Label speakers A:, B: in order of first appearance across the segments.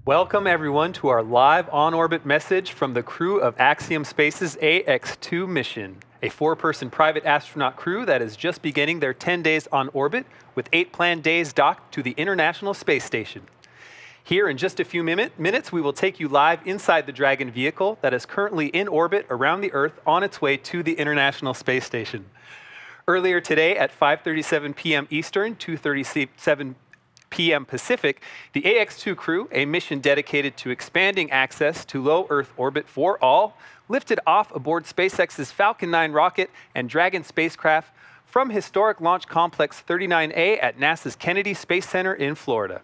A: Welcome everyone to our live on-orbit message from the crew of Axiom Space's Ax-2 mission, a 4-person private astronaut crew that is just beginning their 10 days on orbit with 8 planned days docked to the International Space Station. Here in just a few minutes, we will take you live inside the Dragon vehicle that is currently in orbit around the Earth on its way to the International Space Station. Earlier today at 5:37 p.m. Eastern, 2:37 p.m. Pacific, the Ax-2 crew, a mission dedicated to expanding access to low Earth orbit for all, lifted off aboard SpaceX's Falcon 9 rocket and Dragon spacecraft from historic Launch Complex 39A at NASA's Kennedy Space Center in Florida.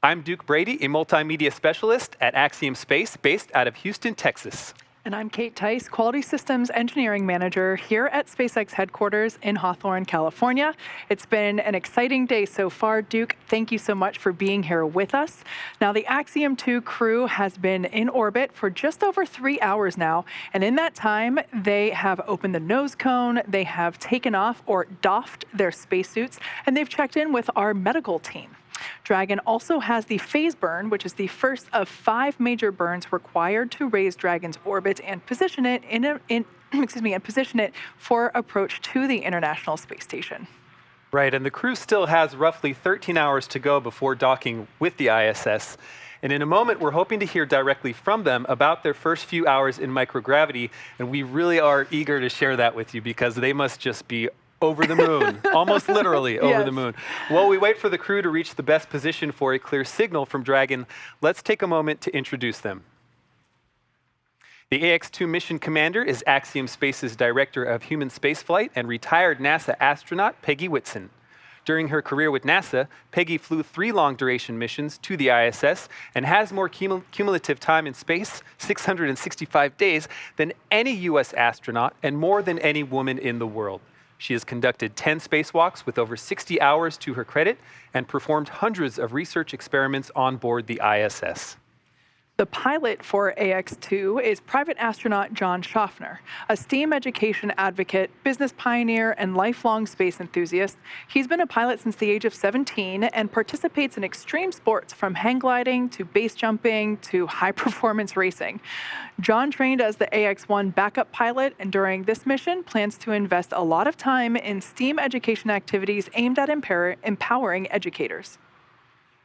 A: I'm Duke Brady, a multimedia specialist at Axiom Space based out of Houston, Texas.
B: And I'm Kate Tice, Quality Systems Engineering Manager here at SpaceX headquarters in Hawthorne, California. It's been an exciting day so far. Duke, thank you so much for being here with us. Now, the Axiom 2 crew has been in orbit for just over 3 hours now. And in that time, they have opened the nose cone, they have taken off or doffed their spacesuits, and they've checked in with our medical team. Dragon also has the phase burn, which is the first of 5 major burns required to raise Dragon's orbit and position it position it for approach to the International Space Station.
A: Right, and the crew still has roughly 13 hours to go before docking with the ISS. And in a moment, we're hoping to hear directly from them about their first few hours in microgravity, and we really are eager to share that with you because they must just be over the moon, almost literally over the moon. While we wait for the crew to reach the best position for a clear signal from Dragon, let's take a moment to introduce them. The Ax-2 mission commander is Axiom Space's Director of Human Spaceflight and retired NASA astronaut Peggy Whitson. During her career with NASA, Peggy flew 3 long-duration missions to the ISS and has more cumulative time in space, 665 days, than any U.S. astronaut and more than any woman in the world. She has conducted 10 spacewalks with over 60 hours to her credit and performed hundreds of research experiments on board the ISS.
B: The pilot for Ax-2 is private astronaut John Schaffner, a STEAM education advocate, business pioneer, and lifelong space enthusiast. He's been a pilot since the age of 17 and participates in extreme sports from hang gliding to base jumping to high-performance racing. John trained as the Ax-1 backup pilot, and during this mission plans to invest a lot of time in STEAM education activities aimed at empowering educators.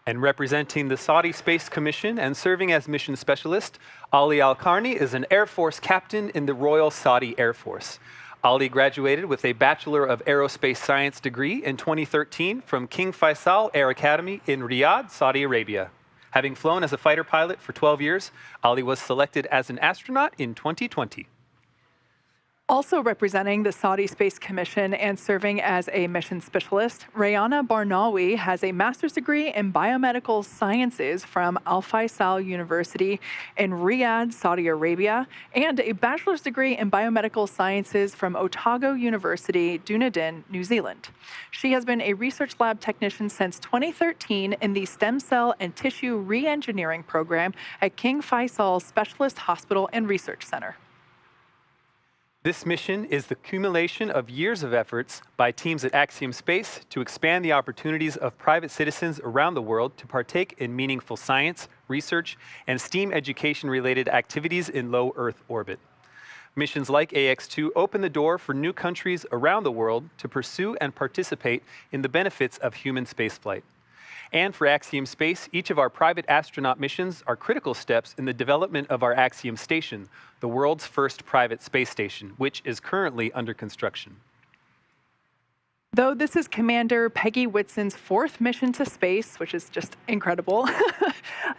A: And representing the Saudi Space Commission and serving as mission specialist, Ali Al-Karni is an Air Force captain in the Royal Saudi Air Force. Ali graduated with a Bachelor of Aerospace Science degree in 2013 from King Faisal Air Academy in Riyadh, Saudi Arabia. Having flown as a fighter pilot for 12 years, Ali was selected as an astronaut in 2020.
B: Also representing the Saudi Space Commission and serving as a mission specialist, Rayana Barnawi has a master's degree in biomedical sciences from Al Faisal University in Riyadh, Saudi Arabia, and a bachelor's degree in biomedical sciences from Otago University, Dunedin, New Zealand. She has been a research lab technician since 2013 in the Stem Cell and Tissue Re-engineering program at King Faisal Specialist Hospital and Research Center.
A: This mission is the accumulation of years of efforts by teams at Axiom Space to expand the opportunities of private citizens around the world to partake in meaningful science, research, and STEAM education-related activities in low Earth orbit. Missions like Ax-2 open the door for new countries around the world to pursue and participate in the benefits of human spaceflight. And for Axiom Space, each of our private astronaut missions are critical steps in the development of our Axiom Station, the world's first private space station, which is currently under construction.
B: Though this is Commander Peggy Whitson's 4th mission to space, which is just incredible,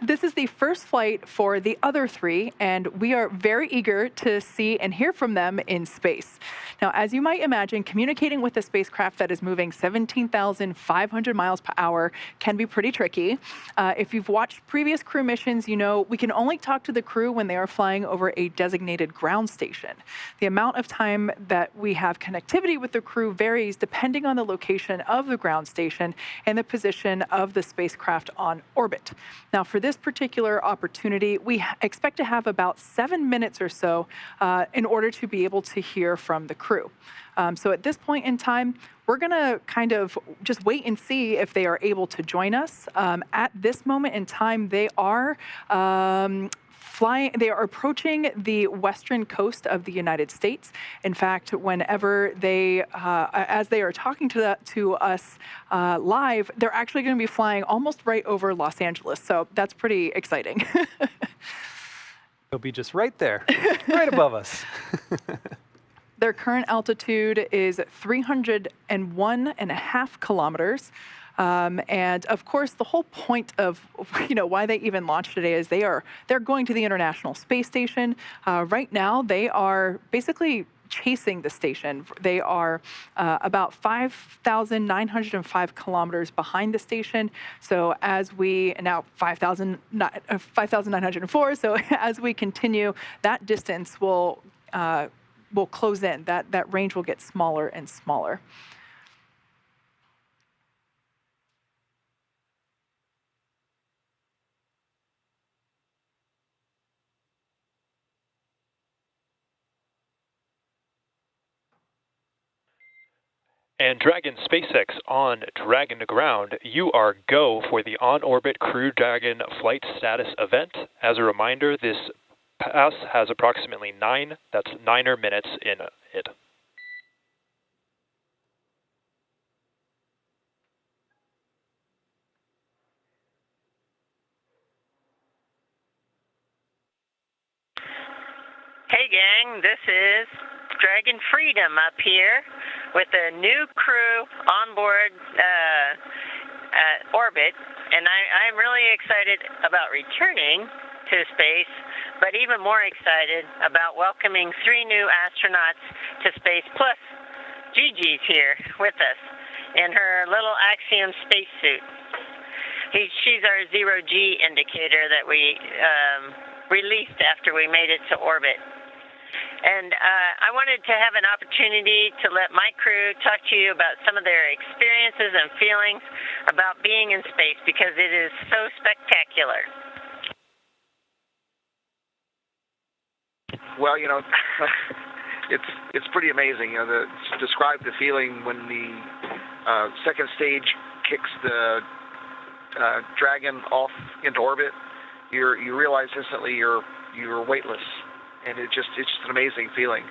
B: this is the first flight for the other 3, and we are very eager to see and hear from them in space. Now, as you might imagine, communicating with a spacecraft that is moving 17,500 miles per hour can be pretty tricky. If you've watched previous crew missions, you know we can only talk to the crew when they are flying over a designated ground station. The amount of time that we have connectivity with the crew varies depending on the location of the ground station and the position of the spacecraft on orbit. Now, for this this particular opportunity, we expect to have about 7 minutes or so in order to be able to hear from the crew. So at this point in time, we're going to kind of just wait and see if they are able to join us. At this moment in time, they are they are approaching the western coast of the United States. In fact, whenever they, as they are talking to us live, they're actually going to be flying almost right over Los Angeles. So that's pretty exciting.
A: They'll be just right there, right above us.
B: Their current altitude is 301.5 kilometers. And of course, the whole point of why they even launched today is they're going to the International Space Station. Right now, they are basically chasing the station. They are about 5,905 kilometers behind the station. So as we now 5,904. So as we continue, that distance will close in. That range will get smaller and smaller.
C: And Dragon SpaceX on Dragon to Ground, you are go for the on-orbit Crew Dragon flight status event. As a reminder, this pass has approximately 9 minutes in it.
D: Hey gang, this is Dragon Freedom up here with a new crew on board orbit, and I'm really excited about returning to space, but even more excited about welcoming 3 new astronauts to space, plus Gigi's here with us in her little Axiom spacesuit. She's our zero-G indicator that we released after we made it to orbit. And I wanted to have an opportunity to let my crew talk to you about some of their experiences and feelings about being in space, because it is so spectacular.
E: Well, it's pretty amazing. To describe the feeling when the second stage kicks the Dragon off into orbit, you realize instantly you're weightless. And it's just an amazing feeling.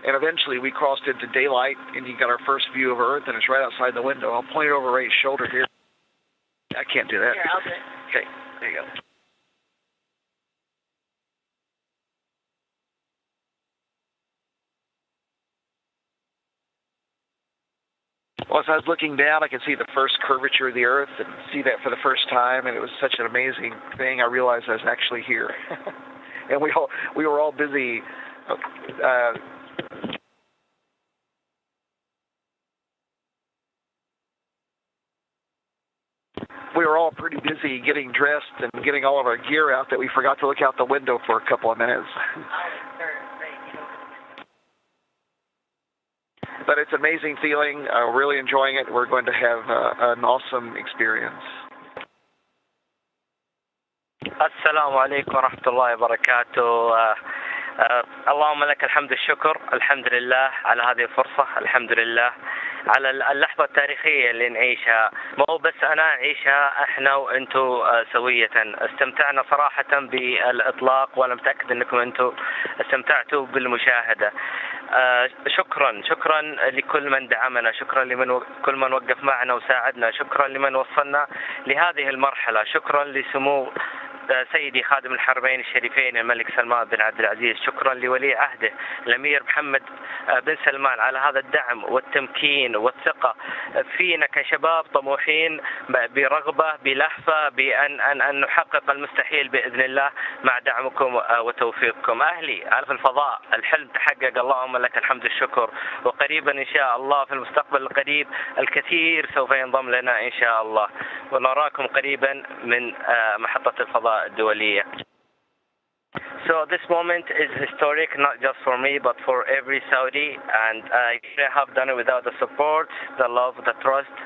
E: And eventually we crossed into daylight, and you got our first view of Earth, and it's right outside the window. I'll point it over Ray's shoulder here. I can't do that.
D: Here, I'll do it.
E: Okay, there you go. Well, as I was looking down, I could see the first curvature of the Earth and see that for the first time, and it was such an amazing thing. I realized I was actually here. And we were all busy. We were all pretty busy getting dressed and getting all of our gear out that we forgot to look out the window for a couple of minutes. But it's an amazing feeling. Really enjoying it. We're going to have an awesome experience.
F: السلام عليكم ورحمة الله وبركاته. اللهم لك الحمد والشكر، الحمد لله على هذه الفرصة، الحمد لله على اللحظة التاريخية اللي نعيشها. مو بس أنا أعيشها، إحنا وأنتوا سوية. استمتعنا صراحة بالإطلاق، وأنا متأكد أنكم أنتوا استمتعتوا بالمشاهدة. شكرا لكل من دعمنا، شكرا كل من وقف معنا وساعدنا، شكرا لمن وصلنا لهذه المرحلة، شكرا لسمو سيدي خادم الحرمين الشريفين الملك سلمان بن عبد العزيز، شكرا لولي عهده الأمير محمد بن سلمان على هذا الدعم والتمكين والثقة فينا كشباب طموحين برغبة بلهفة بأن نحقق المستحيل بإذن الله مع دعمكم وتوفيقكم. أهلي في الفضاء، الحلم تحقق، اللهم لك الحمد والشكر. وقريبا إن شاء الله في المستقبل القريب الكثير سوف ينضم لنا إن شاء الله، ونراكم قريبا من محطة الفضاء الدولية. So this moment is historic, not just for me, but for every Saudi, and I couldn't have done it without the support, the love, the trust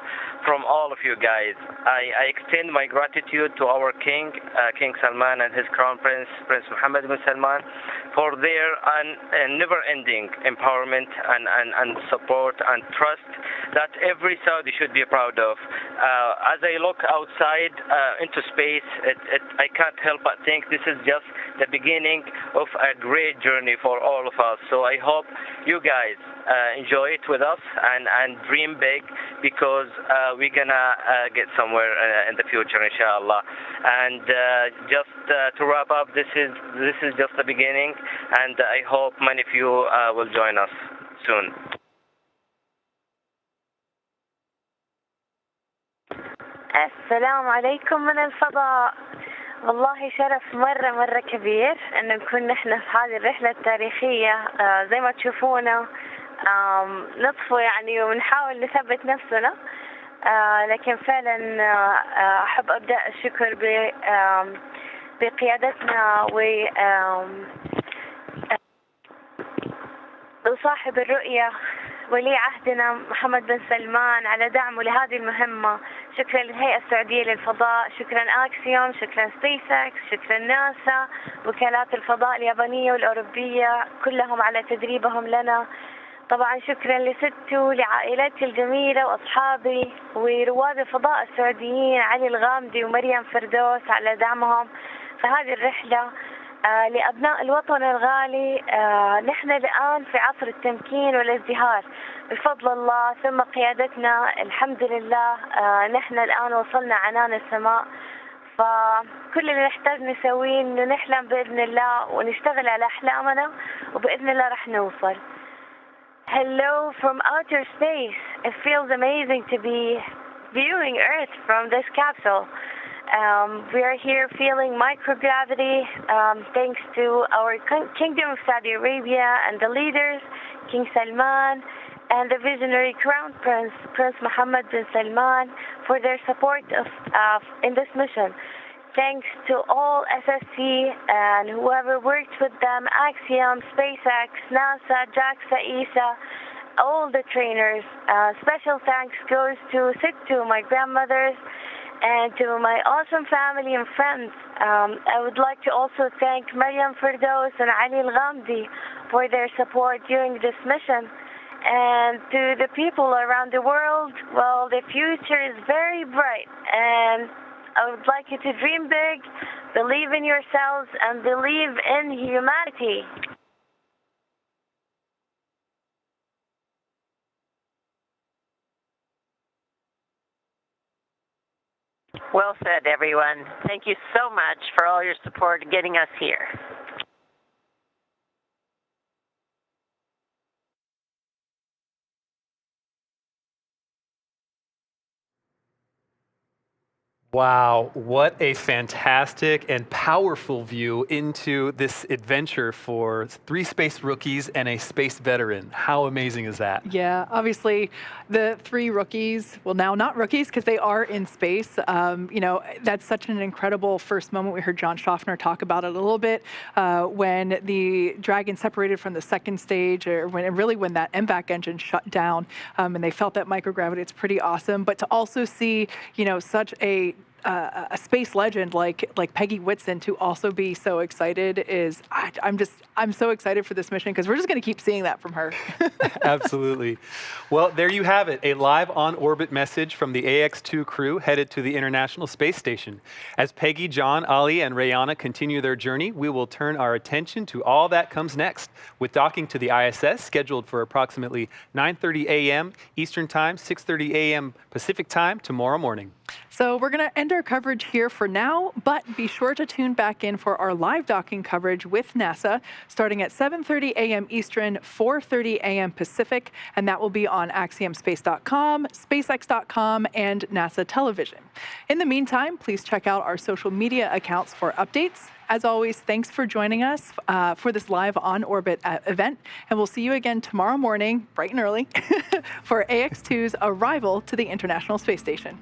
F: from all of you guys. I extend my gratitude to our King, King Salman and his Crown Prince, Prince Mohammed bin Salman, for their never-ending empowerment and support and trust that every Saudi should be proud of. As I look outside into space, I can't help but think this is just the beginning of a great journey for all of us. So I hope you guys enjoy it with us and dream big, because we're gonna get somewhere in the future, inshallah. And just to wrap up, this is just the beginning, and I hope many of you will join us soon.
G: السلام عليكم من الفضاء. والله شرف مرة كبير أن نكون نحن في هذه الرحلة التاريخية. زي ما تشوفونا نطفو يعني ونحاول نثبت نفسنا، لكن فعلا أحب أبدأ الشكر بقيادتنا وصاحب الرؤية ولي عهدنا محمد بن سلمان على دعمه لهذه المهمة. شكرا للهيئة السعودية للفضاء، شكرا أكسيوم، شكرا سبيس اكس، شكرا ناسا، وكالات الفضاء اليابانية والأوروبية كلهم على تدريبهم لنا. طبعا شكرا لستو، لعائلتي الجميلة وأصحابي ورواد الفضاء السعوديين علي الغامدي ومريم فردوس على دعمهم في هذه الرحلة. لأبناء الوطن الغالي، نحن الآن في عصر التمكين والازدهار بفضل الله ثم قيادتنا. الحمد لله نحن الآن وصلنا عنان السماء، فكل اللي نحتاج نسويه إنه نحلم بإذن الله ونشتغل على أحلامنا، وبإذن الله رح نوصل. Hello from outer space. It feels amazing to be viewing Earth from this capsule. We are here feeling microgravity thanks to our Kingdom of Saudi Arabia and the leaders, King Salman and the visionary Crown Prince, Prince Mohammed bin Salman, for their support in this mission. Thanks to all SSC and whoever worked with them, Axiom, SpaceX, NASA, JAXA, ESA, all the trainers. Special thanks goes to Sittu, my grandmothers, and to my awesome family and friends. I would like to also thank Maryam Firdaus and Ali Al-Ghamdi for their support during this mission. And to the people around the world, well, the future is very bright, and I would like you to dream big, believe in yourselves, and believe in humanity.
D: Well said, everyone. Thank you so much for all your support getting us here.
A: Wow, what a fantastic and powerful view into this adventure for 3 space rookies and a space veteran. How amazing is that?
B: Yeah, obviously the 3 rookies, well, now not rookies because they are in space. You know, that's such an incredible first moment. We heard John Schaffner talk about it a little bit when the Dragon separated from the second stage, or when that MVAC engine shut down and they felt that microgravity. It's pretty awesome. But to also see, you know, such a space legend like Peggy Whitson to also be so excited is, I'm so excited for this mission because we're just going to keep seeing that from her.
A: Absolutely. Well, there you have it, a live on-orbit message from the Ax-2 crew headed to the International Space Station. As Peggy, John, Ali, and Rayana continue their journey, we will turn our attention to all that comes next, with docking to the ISS scheduled for approximately 9:30 a.m. Eastern Time, 6:30 a.m. Pacific Time tomorrow morning.
B: So we're going to end our coverage here for now, but be sure to tune back in for our live docking coverage with NASA starting at 7:30 a.m. Eastern, 4:30 a.m. Pacific, and that will be on axiomspace.com, spacex.com, and NASA television. In the meantime, please check out our social media accounts for updates. As always, thanks for joining us for this live on-orbit event, and we'll see you again tomorrow morning, bright and early, for AX2's arrival to the International Space Station.